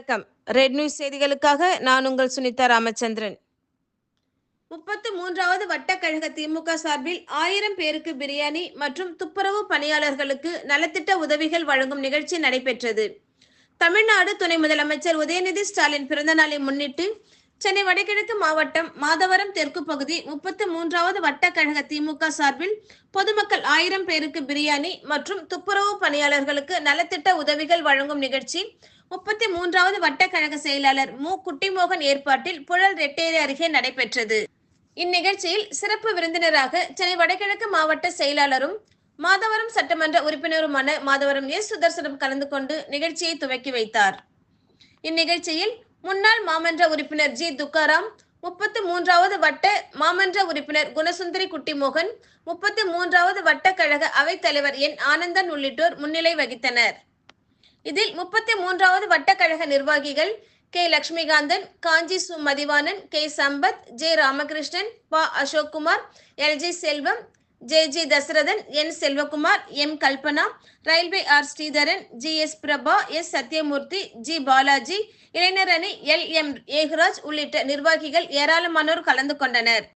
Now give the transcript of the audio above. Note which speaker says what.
Speaker 1: வணக்கம். Red news செய்திகளுக்காக நான் உங்கள் சுனிதா ராமச்சந்திரன். 33வது வட்டக்கழக திமுக சார்பில் 1000 பேருக்கு பிரியாணி மற்றும் துப்புரவு பணியாளர்களுக்கு நலத்திட்ட உதவிகள் வழங்கும் நிகழ்ச்சி நடைபெற்றது. தமிழ்நாடு துணை முதலமைச்சர் உதயநிதி ஸ்டாலின் பிறந்த நாளை முன்னிட்டு சென்னை வடகிழக்கு மாவட்டம் மாதவரம் தெற்கு பகுதி 33வது வட்டக்கழக திமுக சார்பில் பொதுமக்கள் 1000 பேருக்கு பிரியாணி மற்றும் துப்புரவு பணியாளர்களுக்கு நலத்திட்ட உதவிகள் வழங்கும் நிகழ்ச்சி 33வது வட்டக்கழக செயலாளர் மு. குட்டிமோகன் ஏற்பாட்டில் புழல் ரெட்டேரி அருகே நடைபெற்றது. இந்நிகழ்ச்சியில் சிறப்பு விருந்தினராக சென்னை வடகிழக்கு மாவட்ட செயலாளரும் மாதவரம் சட்டமன்ற உறுப்பினருமான மாதவரம் எஸ். சுதர்சனம் கலந்து கொண்டு நிகழ்ச்சியை துவக்கி வைத்தார். இந்நிகழ்ச்சியில் முன்னாள் மாமன்ற உறுப்பினர் ஜி. துக்காராம், 33வது வட்ட மாமன்ற உறுப்பினர் குணசுந்தரி குட்டிமோகன், 33வது வட்டக்கழக அவைத்தலைவர் என். ஆனந்தன் உள்ளிட்டோர் முன்னிலை வகித்தனர். இதில் 33வது வட்டக்கழக நிர்வாகிகள் கே. லட்சுமிகாந்தன், காஞ்சி சு. மதிவாணன், கே. சம்பத், ஜே. ராமகிருஷ்ணன், ப. Ashok Kumar, L. G. Selvam, J. G. Dasarathan, N. Selvakumar, M. Kalpana, railway R. Sridharan, G. S. Prabha, S. Sathyamoorthy, G. Balaji, இளைஞர் அணி எல். எம். ஏகராஜ் உள்ளிட்ட நிர்வாகிகள் ஏராளமானோர் கலந்து கொண்டனர்.